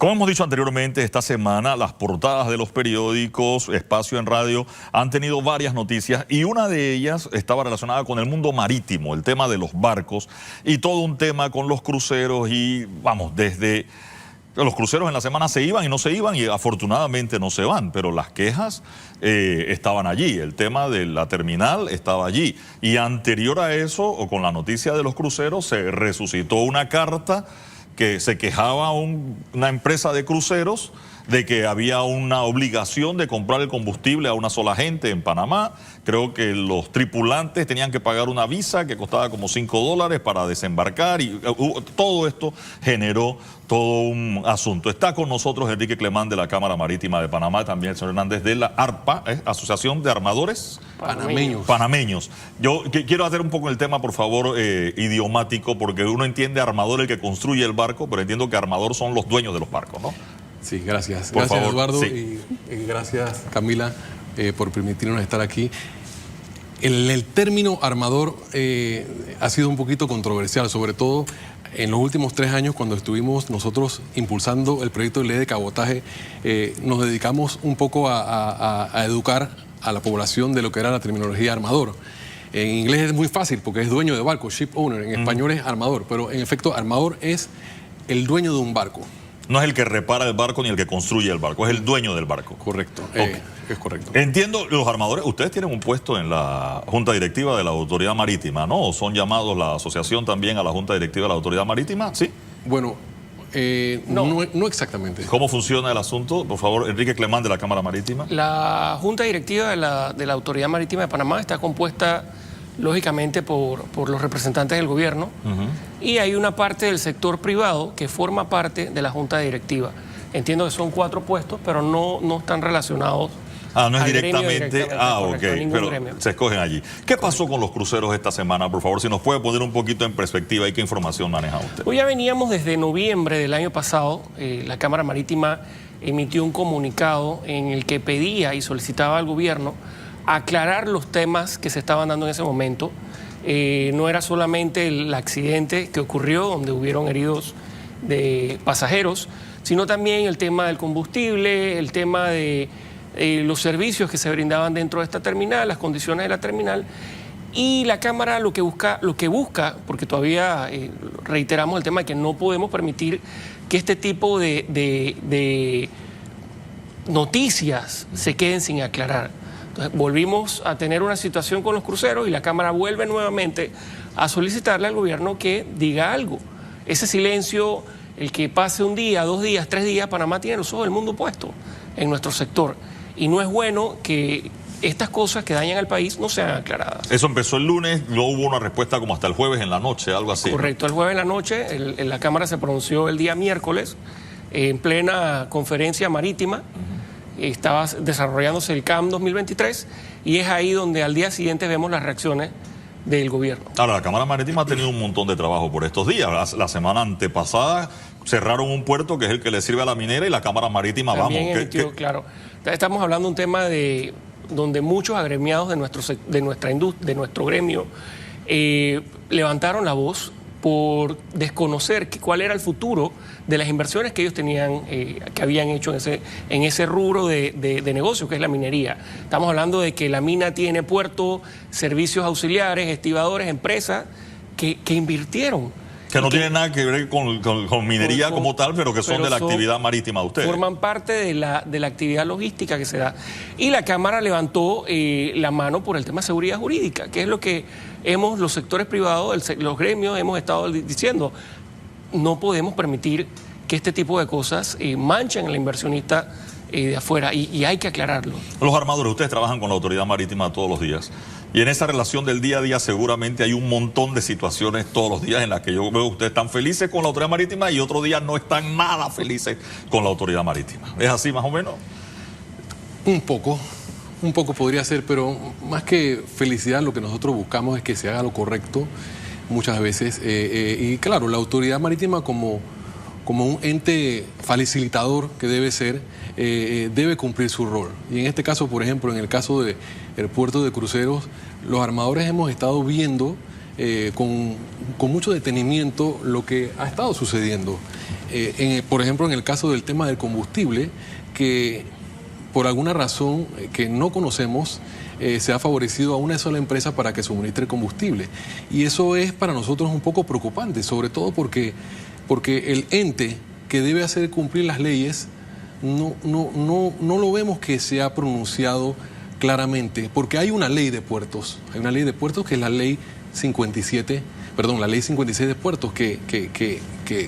Como hemos dicho anteriormente, esta semana las portadas de los periódicos, Espacio en Radio, han tenido varias noticias y una de ellas estaba relacionada con el mundo marítimo, el tema de los barcos y todo un tema con los cruceros y vamos, desde los cruceros en la semana se iban y no se iban y afortunadamente no se van, pero las quejas estaban allí, el tema de la terminal estaba allí y anterior a eso, o con la noticia de los cruceros, se resucitó una carta que se quejaba una empresa de cruceros de que había una obligación de comprar el combustible a una sola gente en Panamá. Creo que los tripulantes tenían que pagar una visa que costaba como $5 para desembarcar y todo esto generó todo un asunto. Está con nosotros Enrique Clemán de la Cámara Marítima de Panamá, también el señor Hernández de la ARPA, Asociación de Armadores Panameños. Yo quiero hacer un poco el tema, por favor, idiomático, porque uno entiende armador el que construye el barco, pero entiendo que armador son los dueños de los barcos, ¿no? Sí, gracias. Por gracias, favor, Eduardo, sí. y gracias, Camila, por permitirnos estar aquí. El término armador ha sido un poquito controversial, sobre todo en los últimos 3 años, cuando estuvimos nosotros impulsando el proyecto de ley de cabotaje. Nos dedicamos un poco a educar a la población de lo que era la terminología armador. En inglés es muy fácil porque es dueño de barco, ship owner, en español es armador, pero en efecto armador es el dueño de un barco. No es el que repara el barco ni el que construye el barco, es el dueño del barco. Correcto, Okay. Es correcto. Entiendo, los armadores, ustedes tienen un puesto en la Junta Directiva de la Autoridad Marítima, ¿no? ¿O son llamados la asociación también a la Junta Directiva de la Autoridad Marítima? ¿Sí? Bueno, no exactamente. ¿Cómo funciona el asunto? Por favor, Enrique Clemán de la Cámara Marítima. La Junta Directiva de la Autoridad Marítima de Panamá está compuesta lógicamente por los representantes del gobierno y hay una parte del sector privado que forma parte de la Junta Directiva. Entiendo que son 4 puestos, pero no están relacionados. No es directamente. Correcto, ok, pero gremio. Se escogen allí. ¿Qué pasó con los cruceros esta semana? Por favor, si nos puede poner un poquito en perspectiva y qué información maneja usted. Hoy ya veníamos desde noviembre del año pasado. La Cámara Marítima emitió un comunicado en el que pedía y solicitaba al gobierno aclarar los temas que se estaban dando en ese momento. No era solamente el accidente que ocurrió, donde hubieron heridos de pasajeros, sino también el tema del combustible, el tema de los servicios que se brindaban dentro de esta terminal, las condiciones de la terminal. Y la Cámara lo que busca, porque todavía reiteramos el tema de que no podemos permitir que este tipo de noticias se queden sin aclarar. Entonces, volvimos a tener una situación con los cruceros y la Cámara vuelve nuevamente a solicitarle al gobierno que diga algo. Ese silencio, el que pase un día, 2 días, 3 días, Panamá tiene los ojos del mundo puestos en nuestro sector. Y no es bueno que estas cosas que dañan al país no sean aclaradas. Eso empezó el lunes, no hubo una respuesta como hasta el jueves en la noche, algo así. Correcto, el jueves en la noche, la Cámara se pronunció el día miércoles, en plena conferencia marítima. Estaba desarrollándose el CAM 2023 y es ahí donde al día siguiente vemos las reacciones del gobierno. Ahora, la Cámara Marítima ha tenido un montón de trabajo por estos días. La semana antepasada cerraron un puerto que es el que le sirve a la minera y la Cámara Marítima, también vamos. Emitió, claro. Estamos hablando de un tema donde muchos agremiados de nuestro gremio levantaron la voz por desconocer cuál era el futuro de las inversiones que ellos tenían, que habían hecho en ese rubro de negocio, que es la minería. Estamos hablando de que la mina tiene puerto, servicios auxiliares, estibadores, empresas que invirtieron. Que no tienen nada que ver con minería como tal, pero que son de la actividad marítima de ustedes. Forman parte de la actividad logística que se da. Y la Cámara levantó la mano por el tema de seguridad jurídica, que es lo que los sectores privados, los gremios, hemos estado diciendo. No podemos permitir que este tipo de cosas manchen a la inversionista de afuera y hay que aclararlo. Los armadores, ustedes trabajan con la Autoridad Marítima todos los días. Y en esa relación del día a día seguramente hay un montón de situaciones todos los días en las que yo veo que ustedes están felices con la Autoridad Marítima y otro día no están nada felices con la Autoridad Marítima. ¿Es así más o menos? Un poco podría ser, pero más que felicidad lo que nosotros buscamos es que se haga lo correcto muchas veces. Y claro, la Autoridad Marítima como un ente facilitador que debe ser, debe cumplir su rol. Y en este caso, por ejemplo, en el caso del puerto de cruceros, los armadores hemos estado viendo con mucho detenimiento lo que ha estado sucediendo. Por ejemplo, en el caso del tema del combustible, que por alguna razón que no conocemos, se ha favorecido a una sola empresa para que suministre combustible. Y eso es para nosotros un poco preocupante, sobre todo porque el ente que debe hacer cumplir las leyes no lo vemos que se ha pronunciado claramente, porque hay una ley de puertos, que es la ley 57, la ley 56 de puertos que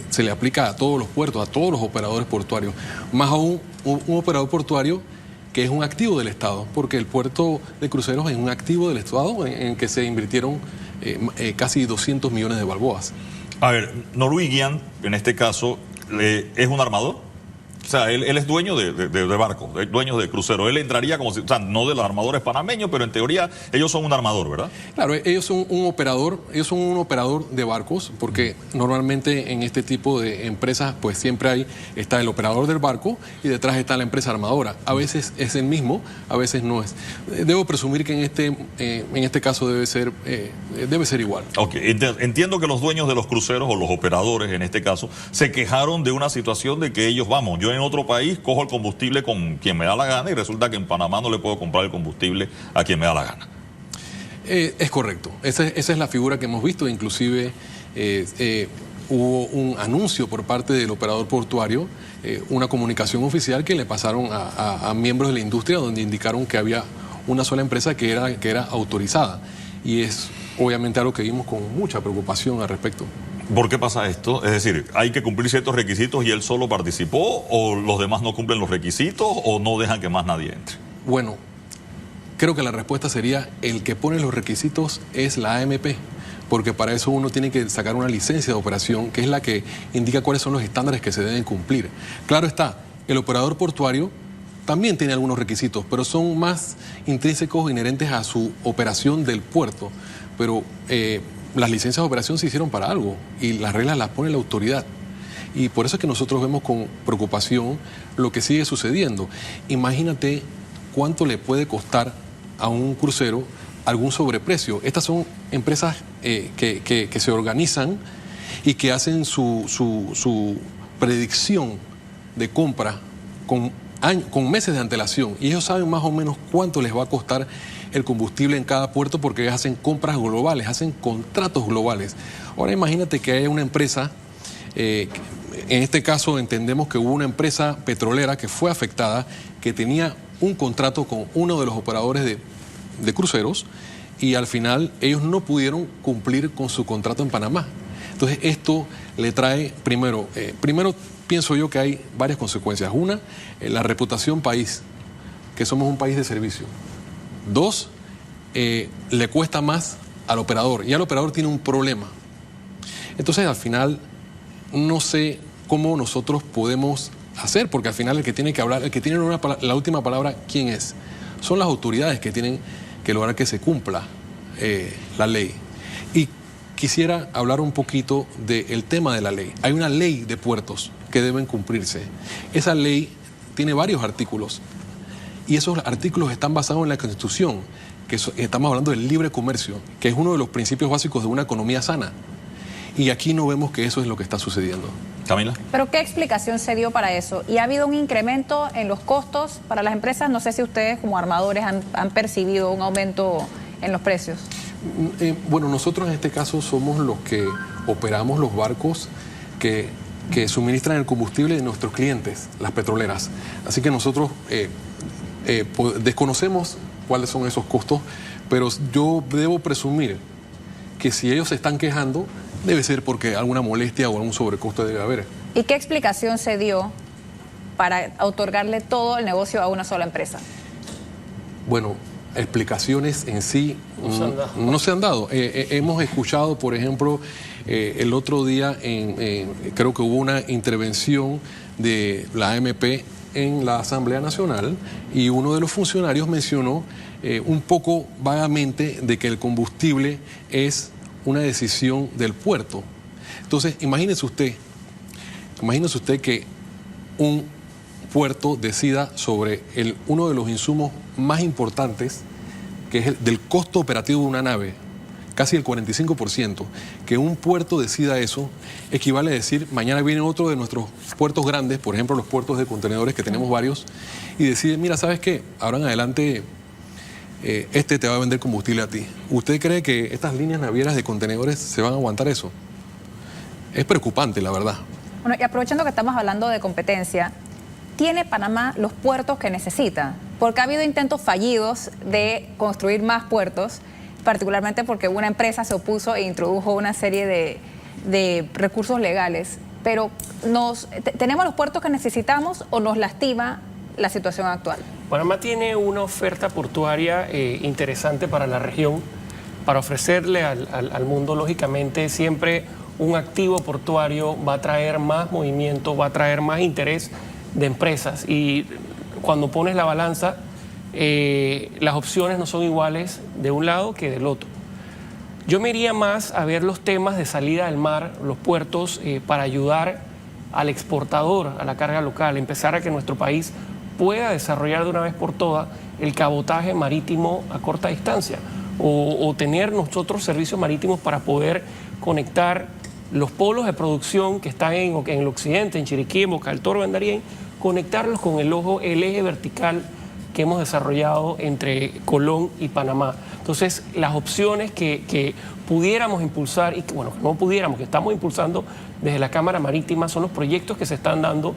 se le aplica a todos los puertos, a todos los operadores portuarios, más aún un operador portuario que es un activo del Estado, porque el puerto de cruceros es un activo del Estado en que se invirtieron casi 200 millones de balboas. A ver, Norwegian, en este caso, ¿es un armador? O sea, él es dueño de barcos, dueño de cruceros. Él entraría como si, o sea, no de los armadores panameños, pero en teoría ellos son un armador, ¿verdad? Claro, ellos son un operador de barcos, porque normalmente en este tipo de empresas, pues siempre está el operador del barco y detrás está la empresa armadora. A veces es el mismo, a veces no es. Debo presumir que en este caso debe ser igual. Ok, entiendo que los dueños de los cruceros o los operadores en este caso se quejaron de una situación de que ellos, yo en otro país cojo el combustible con quien me da la gana y resulta que en Panamá no le puedo comprar el combustible a quien me da la gana. Es correcto. Esa es la figura que hemos visto. Inclusive hubo un anuncio por parte del operador portuario, una comunicación oficial que le pasaron a miembros de la industria donde indicaron que había una sola empresa que era autorizada. Y es obviamente algo que vimos con mucha preocupación al respecto. ¿Por qué pasa esto? Es decir, ¿hay que cumplir ciertos requisitos y él solo participó? ¿O los demás no cumplen los requisitos? ¿O no dejan que más nadie entre? Bueno, creo que la respuesta sería: el que pone los requisitos es la AMP, porque para eso uno tiene que sacar una licencia de operación, que es la que indica cuáles son los estándares que se deben cumplir. Claro está, el operador portuario también tiene algunos requisitos, pero son más intrínsecos, inherentes a su operación del puerto. Pero las licencias de operación se hicieron para algo y las reglas las pone la autoridad. Y por eso es que nosotros vemos con preocupación lo que sigue sucediendo. Imagínate cuánto le puede costar a un crucero algún sobreprecio. Estas son empresas que se organizan y que hacen su predicción de compra con meses de antelación. Y ellos saben más o menos cuánto les va a costar el combustible en cada puerto, porque ellos hacen compras globales, hacen contratos globales. Ahora imagínate que haya una empresa, en este caso entendemos que hubo una empresa petrolera que fue afectada, que tenía un contrato con uno de los operadores de cruceros y al final ellos no pudieron cumplir con su contrato en Panamá. Entonces esto le trae, primero pienso yo que hay varias consecuencias. Una, la reputación país, que somos un país de servicio. Dos, le cuesta más al operador y el operador tiene un problema. Entonces al final no sé cómo nosotros podemos hacer, porque al final el que tiene que hablar, el que tiene la última palabra, ¿quién es? Son las autoridades que tienen que lograr que se cumpla la ley. Y quisiera hablar un poquito del tema de la ley. Hay una ley de puertos que deben cumplirse. Esa ley tiene varios artículos y esos artículos están basados en la Constitución, que estamos hablando del libre comercio, que es uno de los principios básicos de una economía sana. Y aquí no vemos que eso es lo que está sucediendo. Camila. ¿Pero qué explicación se dio para eso? ¿Y ha habido un incremento en los costos para las empresas? No sé si ustedes como armadores han percibido un aumento en los precios. Bueno, nosotros en este caso somos los que operamos los barcos que suministran el combustible de nuestros clientes, las petroleras. Así que nosotros desconocemos cuáles son esos costos, pero yo debo presumir que si ellos se están quejando, debe ser porque alguna molestia o algún sobrecosto debe haber. ¿Y qué explicación se dio para otorgarle todo el negocio a una sola empresa? Bueno, explicaciones en sí no se han dado. Hemos escuchado, por ejemplo, el otro día, creo que hubo una intervención de la AMP en la Asamblea Nacional y uno de los funcionarios mencionó un poco vagamente de que el combustible es una decisión del puerto. Entonces, imagínese usted que un puerto decida sobre uno de los insumos más importantes, que es el del costo operativo de una nave, casi el 45%, que un puerto decida eso, equivale a decir, mañana viene otro de nuestros puertos grandes, por ejemplo, los puertos de contenedores, que tenemos varios, y decide, mira, ¿sabes qué? Ahora en adelante este te va a vender combustible a ti. ¿Usted cree que estas líneas navieras de contenedores se van a aguantar eso? Es preocupante, la verdad. Bueno, y aprovechando que estamos hablando de competencia, ¿tiene Panamá los puertos que necesita? Porque ha habido intentos fallidos de construir más puertos, particularmente porque una empresa se opuso e introdujo una serie de recursos legales. Pero ¿tenemos los puertos que necesitamos o nos lastima la situación actual? Panamá tiene una oferta portuaria interesante para la región, para ofrecerle al mundo. Lógicamente, siempre un activo portuario va a traer más movimiento, va a traer más interés de empresas. Y cuando pones la balanza, las opciones no son iguales de un lado que del otro. Yo me iría más a ver los temas de salida del mar, los puertos, para ayudar al exportador, a la carga local, empezar a que nuestro país pueda desarrollar de una vez por todas el cabotaje marítimo a corta distancia o tener nosotros servicios marítimos para poder conectar los polos de producción que están en el occidente, en Chiriquí, en Boca del Toro, en Darién, conectarlos con el eje vertical que hemos desarrollado entre Colón y Panamá. Entonces, las opciones que pudiéramos impulsar y que, bueno, que no pudiéramos, que estamos impulsando desde la Cámara Marítima son los proyectos que se están dando,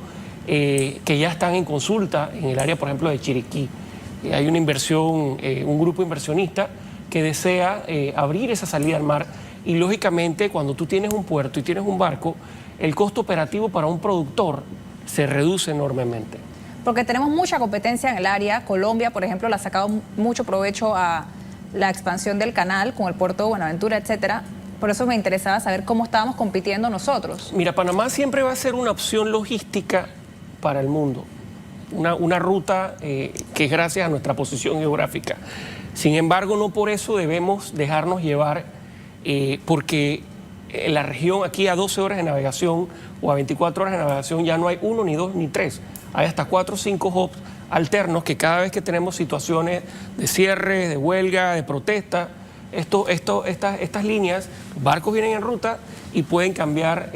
que ya están en consulta en el área, por ejemplo, de Chiriquí. Hay una inversión, un grupo inversionista que desea abrir esa salida al mar y, lógicamente, cuando tú tienes un puerto y tienes un barco, el costo operativo para un productor se reduce enormemente. Porque tenemos mucha competencia en el área. Colombia, por ejemplo, le ha sacado mucho provecho a la expansión del canal con el puerto de Buenaventura, etcétera. Por eso me interesaba saber cómo estábamos compitiendo nosotros. Mira, Panamá siempre va a ser una opción logística para el mundo. Una ruta que es gracias a nuestra posición geográfica. Sin embargo, no por eso debemos dejarnos llevar, porque en la región, aquí a 12 horas de navegación o a 24 horas de navegación, ya no hay 1, ni 2, ni 3. Hay hasta 4 o 5 hubs alternos que cada vez que tenemos situaciones de cierre, de huelga, de protesta, estas líneas, los barcos vienen en ruta y pueden cambiar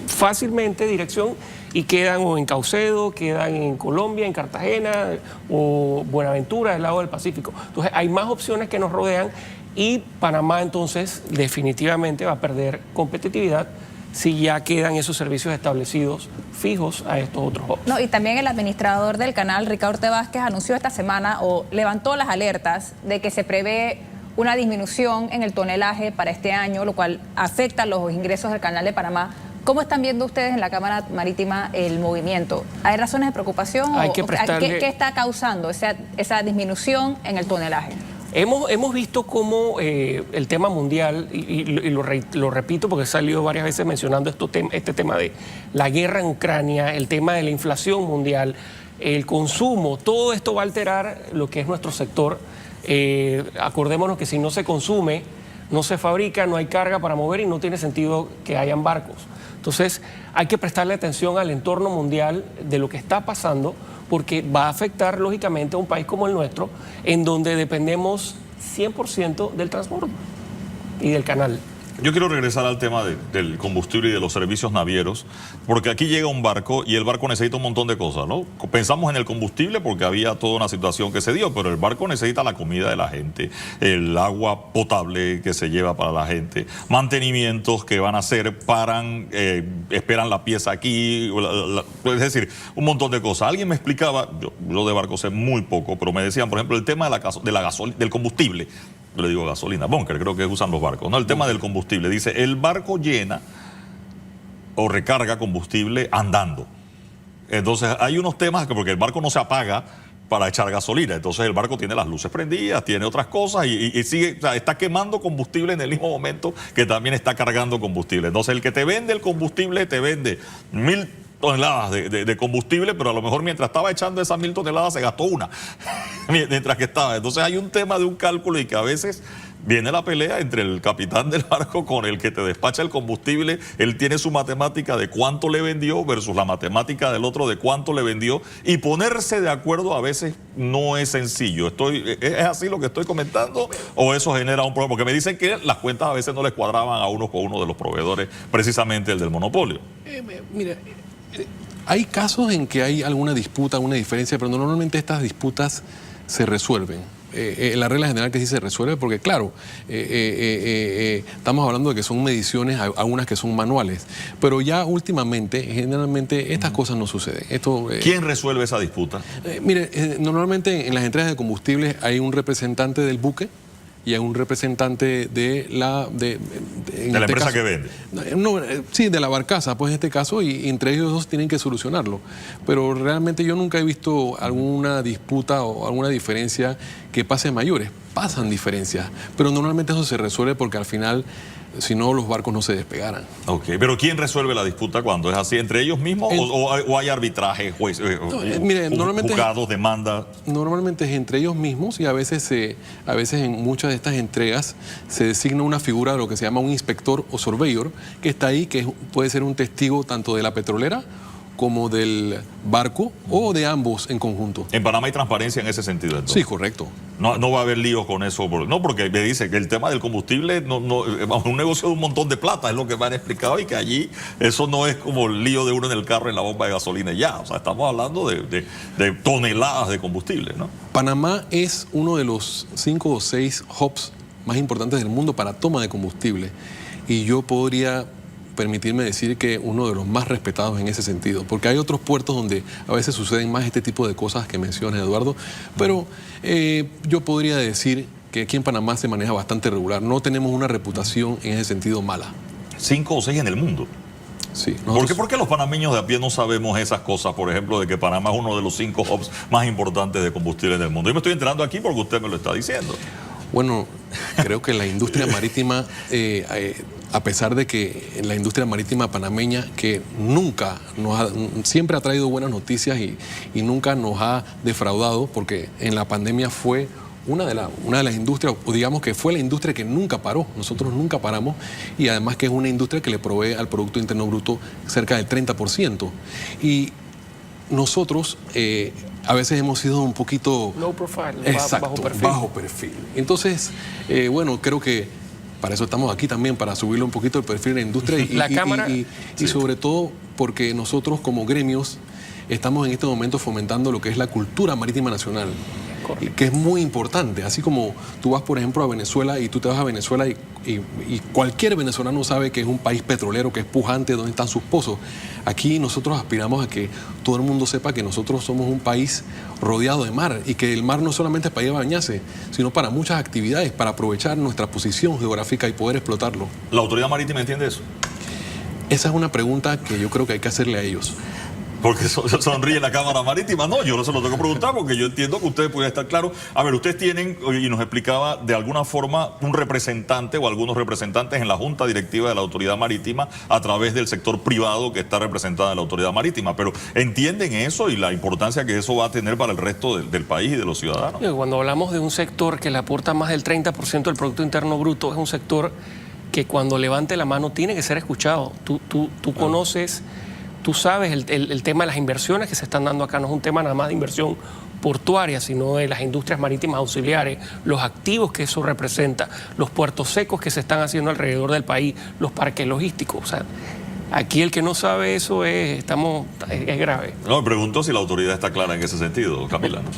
fácilmente dirección y quedan o en Caucedo, quedan en Colombia, en Cartagena o Buenaventura, del lado del Pacífico. Entonces hay más opciones que nos rodean y Panamá entonces definitivamente va a perder competitividad si ya quedan esos servicios establecidos fijos a estos otros hubs. No, y también el administrador del canal, Ricardo Orte Vázquez, anunció esta semana o levantó las alertas de que se prevé una disminución en el tonelaje para este año, lo cual afecta los ingresos del canal de Panamá. ¿Cómo están viendo ustedes en la Cámara Marítima el movimiento? ¿Hay razones de preocupación? ¿Qué está causando esa disminución en el tonelaje? Hemos visto cómo el tema mundial, y lo repito porque he salido varias veces mencionando este tema de la guerra en Ucrania, el tema de la inflación mundial, el consumo, todo esto va a alterar lo que es nuestro sector. Acordémonos que si no se consume, no se fabrica, no hay carga para mover y no tiene sentido que hayan barcos. Entonces hay que prestarle atención al entorno mundial de lo que está pasando, porque va a afectar lógicamente a un país como el nuestro, en donde dependemos 100% del transbordo y del canal. Yo quiero regresar al tema del combustible y de los servicios navieros, porque aquí llega un barco y el barco necesita un montón de cosas, ¿no? Pensamos en el combustible porque había toda una situación que se dio, pero el barco necesita la comida de la gente, el agua potable que se lleva para la gente, mantenimientos que van a hacer, paran, esperan la pieza aquí, es decir, un montón de cosas. Alguien me explicaba, yo de barco sé muy poco, pero me decían, por ejemplo, el tema del combustible. Yo le digo gasolina, bunker, creo que usan los barcos, ¿no? El tema del combustible. Dice, el barco llena o recarga combustible andando. Entonces, hay unos temas porque el barco no se apaga para echar gasolina. Entonces, el barco tiene las luces prendidas, tiene otras cosas y sigue, o sea, está quemando combustible en el mismo momento que también está cargando combustible. Entonces, el que te vende el combustible te vende 1000 toneladas de combustible, pero a lo mejor mientras estaba echando esas 1000 toneladas se gastó una, mientras que estaba. Entonces hay un tema de un cálculo y que a veces viene la pelea entre el capitán del barco con el que te despacha el combustible. Él tiene su matemática de cuánto le vendió versus la matemática del otro de cuánto le vendió, y ponerse de acuerdo a veces no es sencillo. ¿Es así lo que estoy comentando o eso genera un problema? Porque me dicen que las cuentas a veces no les cuadraban a uno con uno de los proveedores, precisamente el del monopolio. Mira, hay casos en que hay alguna disputa, alguna diferencia, pero normalmente estas disputas se resuelven. La regla general que sí se resuelve, porque claro, estamos hablando de que son mediciones, algunas que son manuales, pero ya últimamente, generalmente, estas cosas no suceden. ¿Quién resuelve esa disputa? Mire, normalmente en las entregas de combustibles hay un representante del buque y hay un representante de la empresa que vende. No, sí, de la barcaza, pues en este caso, y entre ellos dos tienen que solucionarlo. Pero realmente yo nunca he visto alguna disputa o alguna diferencia que pase a mayores. Pasan diferencias, pero normalmente eso se resuelve porque al final, si no, los barcos no se despegaran. Ok, pero ¿quién resuelve la disputa cuando es así? ¿Entre ellos mismos o hay arbitraje, jueces, juzgados, demandas? Normalmente es entre ellos mismos, y a veces en muchas de estas entregas se designa una figura de lo que se llama un inspector o surveyor, que está ahí, que puede ser un testigo tanto de la petrolera como del barco o de ambos en conjunto. En Panamá hay transparencia en ese sentido, entonces. Sí, correcto. No va a haber líos con eso. No, porque me dice que el tema del combustible es un negocio de un montón de plata, es lo que me han explicado, y que allí eso no es como el lío de uno en el carro en la bomba de gasolina y ya. O sea, estamos hablando de toneladas de combustible, ¿no? Panamá es uno de los 5 o 6 hubs más importantes del mundo para toma de combustible, y yo podría permitirme decir que uno de los más respetados en ese sentido, porque hay otros puertos donde a veces suceden más este tipo de cosas que menciona Eduardo, pero yo podría decir que aquí en Panamá se maneja bastante regular. No tenemos una reputación en ese sentido mala. 5 o 6 en el mundo. Sí. ¿Por qué los panameños de a pie no sabemos esas cosas? Por ejemplo, de que Panamá es uno de los 5 hubs más importantes de combustible del mundo. Yo me estoy enterando aquí porque usted me lo está diciendo. Bueno, creo que la industria marítima, a pesar de que la industria marítima panameña, que siempre ha traído buenas noticias y nunca nos ha defraudado, porque en la pandemia fue una de las industrias, o digamos que fue la industria que nunca paró. Nosotros nunca paramos, y además que es una industria que le provee al Producto Interno Bruto cerca del 30%. Y nosotros a veces hemos sido un poquito... Low profile, exacto, bajo perfil. Entonces, bueno, creo que para eso estamos aquí también, para subirle un poquito el perfil de la industria y sobre todo porque nosotros como gremios estamos en este momento fomentando lo que es la cultura marítima nacional. Correcto. Que es muy importante. Así como tú vas, por ejemplo, a Venezuela, y tú te vas a Venezuela y cualquier venezolano sabe que es un país petrolero, que es pujante, donde están sus pozos. Aquí nosotros aspiramos a que todo el mundo sepa que nosotros somos un país rodeado de mar, y que el mar no solamente es para ir a bañarse, sino para muchas actividades, para aprovechar nuestra posición geográfica y poder explotarlo. ¿La autoridad marítima entiende eso? Esa es una pregunta que yo creo que hay que hacerle a ellos. Porque sonríe la Cámara Marítima. No, yo no se lo tengo que preguntar porque yo entiendo que ustedes pueden estar claros. A ver, ustedes tienen, y nos explicaba de alguna forma, un representante o algunos representantes en la Junta Directiva de la Autoridad Marítima a través del sector privado que está representada en la Autoridad Marítima. Pero ¿entienden eso y la importancia que eso va a tener para el resto del país y de los ciudadanos? Cuando hablamos de un sector que le aporta más del 30% del Producto Interno Bruto, es un sector que cuando levante la mano tiene que ser escuchado. Tú conoces... Tú sabes el tema de las inversiones que se están dando acá. No es un tema nada más de inversión portuaria, sino de las industrias marítimas auxiliares, los activos que eso representa, los puertos secos que se están haciendo alrededor del país, los parques logísticos. O sea, aquí el que no sabe eso es grave. No, me pregunto si la autoridad está clara en ese sentido, Camila, ¿no?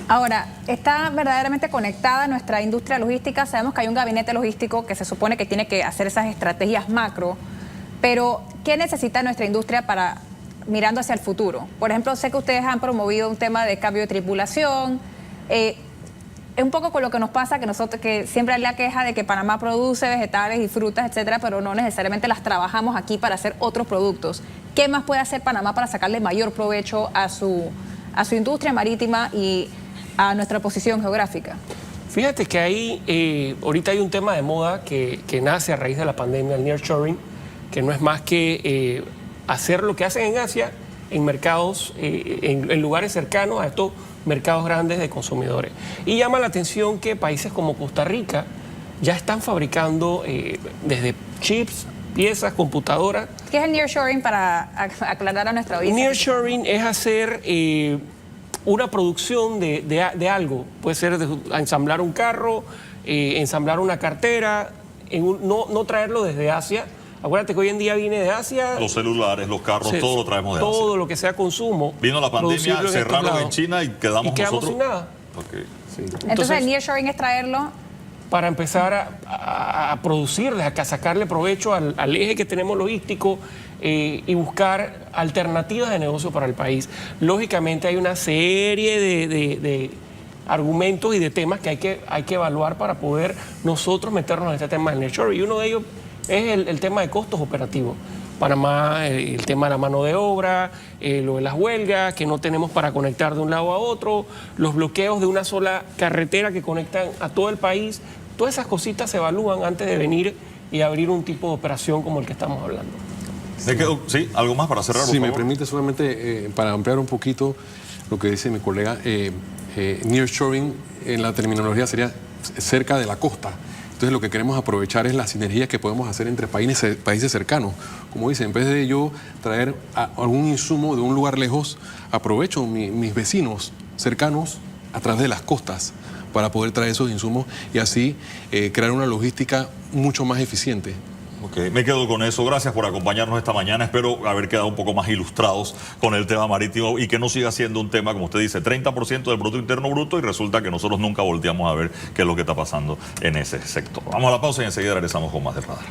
Ahora, está verdaderamente conectada nuestra industria logística. Sabemos que hay un gabinete logístico que se supone que tiene que hacer esas estrategias macro, pero ¿qué necesita nuestra industria para mirando hacia el futuro? Por ejemplo, sé que ustedes han promovido un tema de cambio de tripulación. Es un poco con lo que nos pasa, que siempre hay la queja de que Panamá produce vegetales y frutas, etcétera, pero no necesariamente las trabajamos aquí para hacer otros productos. ¿Qué más puede hacer Panamá para sacarle mayor provecho a su industria marítima y a nuestra posición geográfica? Fíjate que ahí, ahorita hay un tema de moda que nace a raíz de la pandemia, el nearshoring, que no es más que hacer lo que hacen en Asia en mercados, en lugares cercanos a estos mercados grandes de consumidores. Y llama la atención que países como Costa Rica ya están fabricando desde chips, piezas, computadoras. ¿Qué es el nearshoring para aclarar a nuestra audiencia? Nearshoring es hacer una producción de algo. Puede ser ensamblar un carro, ensamblar una cartera, no traerlo desde Asia. Acuérdate que hoy en día viene de Asia. Los celulares, los carros, todo lo traemos de Asia. Todo lo que sea consumo. Vino la pandemia, cerraron en China y quedamos nosotros sin nada. Okay. Sí. Entonces el nearshoring es traerlo para empezar a producirle, a sacarle provecho al eje que tenemos logístico y buscar alternativas de negocio para el país. Lógicamente hay una serie de argumentos y de temas que hay que evaluar para poder nosotros meternos en este tema del nearshoring. Y uno de ellos es el tema de costos operativos. Panamá, el tema de la mano de obra, lo de las huelgas, que no tenemos para conectar de un lado a otro, los bloqueos de una sola carretera que conectan a todo el país. Todas esas cositas se evalúan antes de venir y abrir un tipo de operación como el que estamos hablando. Sí, algo más para cerrar. Si me permite solamente para ampliar un poquito lo que dice mi colega, nearshoring en la terminología sería cerca de la costa. Entonces lo que queremos aprovechar es las sinergias que podemos hacer entre países cercanos. Como dice, en vez de yo traer algún insumo de un lugar lejos, aprovecho mis vecinos cercanos a través de las costas para poder traer esos insumos y así crear una logística mucho más eficiente. Ok, me quedo con eso. Gracias por acompañarnos esta mañana. Espero haber quedado un poco más ilustrados con el tema marítimo y que no siga siendo un tema, como usted dice, 30% del Producto Interno Bruto y resulta que nosotros nunca volteamos a ver qué es lo que está pasando en ese sector. Vamos a la pausa y enseguida regresamos con más del Radar.